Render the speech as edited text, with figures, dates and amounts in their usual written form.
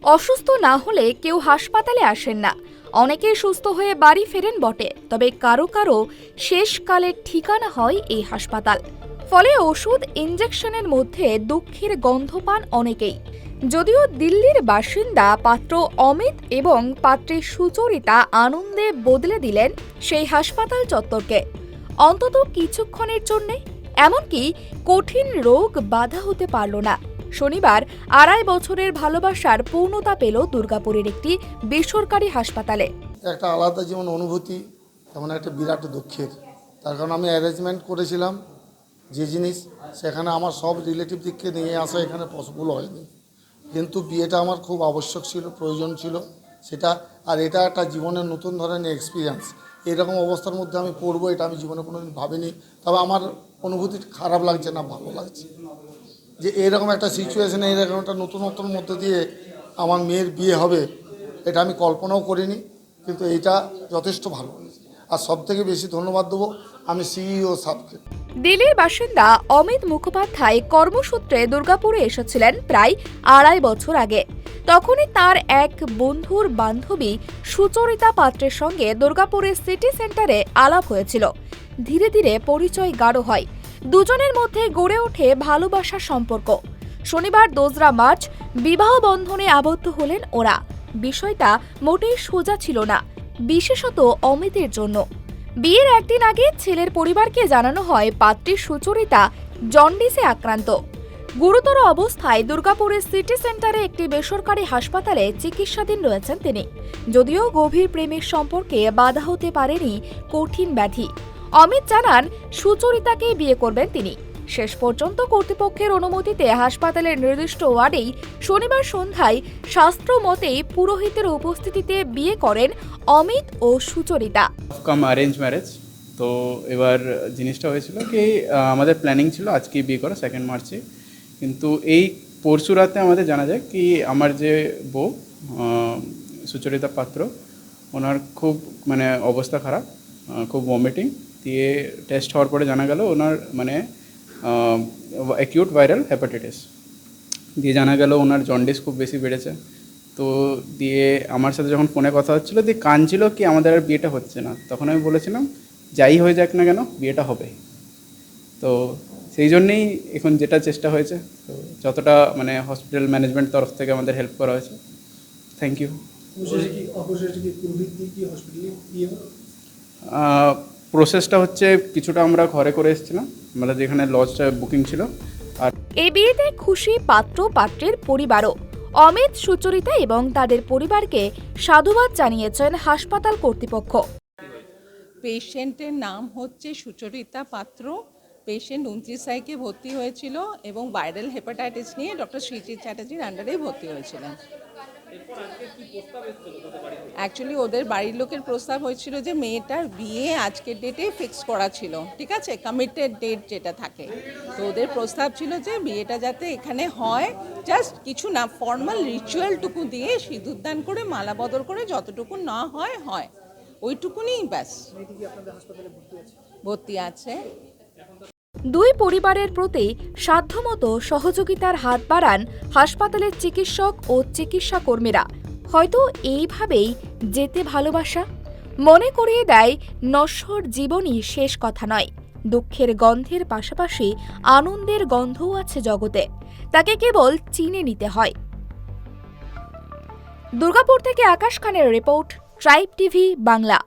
অসুস্থ না হলে কেউ হাসপাতালে আসেন না। অনেকেই সুস্থ হয়ে বাড়ি ফেরেন বটে, তবে কারো কারো শেষকালের ঠিকানা হয় এই হাসপাতাল। ফলে ওষুধ ইনজেকশনের মধ্যে দুঃখের গন্ধ পান অনেকেই। যদিও দিল্লির বাসিন্দা পাত্র অমিত এবং পাত্রী সুচরিতা আনন্দে বদলে দিলেন সেই হাসপাতাল চত্বরকে, অন্তত কিছুক্ষণের জন্যে। এমনকি কঠিন রোগ বাধা হতে পারল না। শনিবার 2.5 বছরের ভালোবাসার পূর্ণতা পেল দুর্গাপুরের একটি বেসরকারি হাসপাতালে। একটা আলাদা যেমন অনুভূতি, তেমন একটা বিরাট দুঃখের। তার কারণ আমি অ্যারেঞ্জমেন্ট করেছিলাম যে জিনিস, সেখানে আমার সব রিলেটিভ দিককে নিয়ে আসা এখানে পসিবল হয়নি। কিন্তু বিয়েটা আমার খুব আবশ্যক ছিল, প্রয়োজন ছিল সেটা। আর এটা একটা জীবনের নতুন ধরনের এক্সপিরিয়েন্স। এরকম অবস্থার মধ্যে আমি পড়বো এটা আমি জীবনে কোনোদিন ভাবিনি। তবে আমার অনুভূতি খারাপ লাগছে না, ভালো লাগছে যে এরকম একটা সিচুয়েশনে, এরকম একটা নতুনত্বর মধ্যে দিয়ে আমার মেয়ের বিয়ে হবে, এটা আমি কল্পনাও করিনি। কিন্তু এটা যথেষ্ট ভালো হয়েছে। আর সবথেকে বেশি ধন্যবাদ দেবো আমি সিইও সাহেবকে। দিল্লির বাসিন্দা অমিত মুখোপাধ্যায় কর্মসূত্রে দুর্গাপুরে এসেছিলেন প্রায় 2.5 বছর আগে। তখনই তার এক বন্ধুর বান্ধবী সুচরিতা পাত্রের সঙ্গে দুর্গাপুরের সিটি সেন্টারে আলাপ হয়েছিল। ধীরে ধীরে পরিচয় গাঢ় হয়, দুজনের মধ্যে গড়ে ওঠে ভালোবাসার সম্পর্ক। শনিবার 2রা মার্চ বিবাহ বন্ধনে আবদ্ধ হলেন ওরা। বিষয়টা মোটেই সোজা ছিল না, বিশেষত অমিতের জন্য। বিয়ের একদিন আগে ছেলের পরিবারকে জানানো হয় পাত্রী সুচরিতা জন্ডিসে আক্রান্ত। গুরুতর অবস্থায় দুর্গাপুরের সিটি সেন্টারে একটি বেসরকারি হাসপাতালে চিকিৎসাধীন রয়েছেন তিনি। যদিও গভীর প্রেমের সম্পর্কে বাধা হতে পারেনি কঠিন ব্যাধি। অমিত জানান সুচরিতাকেই বিয়ে করবেন তিনি। শেষ পর্যন্ত কর্তৃপক্ষের অনুমতিতে হাসপাতালের নির্দিষ্ট ওয়ার্ডেই শনিবার সন্ধ্যায় শাস্ত্র মতেই পুরোহিতের উপস্থিতিতে বিয়ে করেন অমিত ও সুচরিতা। কাম অ্যারেঞ্জ ম্যারেজ। তো এবার জিনিসটা হয়েছিল কি আমাদের প্ল্যানিং ছিল আজকে বিয়ে করা 2 মার্চে, কিন্তু এই পরশু রাতে আমাদের জানা যায় কি আমার যে বউ সুচরিতা পাত্র, ওনার খুব অবস্থা খারাপ, খুব ভমিটিং দিয়ে টেস্ট হওয়ার পরে জানা গেল ওনার অ্যাকিউট ভাইরাল হেপাটাইটিস দিয়ে জানা গেল ওনার জন্ডিস খুব বেশি বেড়েছে। তো দিয়ে আমার সাথে যখন ফোনে কথা হচ্ছিলো দিয়ে কাঁদছিল কি আমাদের আর বিয়েটা হচ্ছে না, তখন আমি বলেছিলাম যাই হয়ে যাক না কেন বিয়েটা হবে। তো সেই জন্যেই এখন যেটা চেষ্টা হয়েছে, তো যতটা হসপিটাল ম্যানেজমেন্ট তরফ থেকে আমাদের হেল্প করা হয়েছে, থ্যাংক ইউ। প্রসেসটা হচ্ছে কিছুটা আমরা ঘরে করে এসেছিলাম, আমরা যেখানে লজটা বুকিং ছিল। আর এই বিয়েতে খুশি পাত্র পাত্রের পরিবারও। অমিত, সুচরিতা এবং তাদের পরিবারকে সাধুবাদ জানিয়েছেন হাসপাতাল কর্তৃপক্ষ। পেশেন্টের নাম হচ্ছে সুচরিতা পাত্র। পেশেন্ট 29 তারিখে ভর্তি হয়েছিল এবং ভাইরাল হেপাটাইটিস নিয়ে ডক্টর শ্রীজিৎ চ্যাটার্জির আন্ডারে ভর্তি হয়েছিলেন। অ্যাকচুয়ালি ওদের বাড়ির লোকের প্রস্তাব হয়েছিল যে মেয়েটার বিয়ে আজকের ডেটে ফিক্স করা ছিল, ঠিক আছে, কমিটেড ডেট যেটা থাকে। তো ওদের প্রস্তাব ছিল যে বিয়েটা যাতে এখানে হয়, জাস্ট কিছু না ফর্মাল রিচুয়ালটুকু দিয়ে সিঁদুরদান করে মালা বদল করে যতটুকু না হয় হয়, ওইটুকুনি ব্যাস। ভর্তি আছে। দুই পরিবারের প্রতি সাধ্যমতো সহযোগিতার হাত বাড়ান হাসপাতালের চিকিৎসক ও চিকিৎসা কর্মীরা। হয়তো এইভাবেই যেতে ভালোবাসা মনে করিয়ে দেয় নশ্বর জীবনই শেষ কথা নয়। দুঃখের গন্ধের পাশাপাশি আনন্দের গন্ধও আছে জগতে, তাকে কেবল চিনে নিতে হয়। দুর্গাপুর থেকে আকাশ খানের রিপোর্ট, ট্রাইব টিভি বাংলা।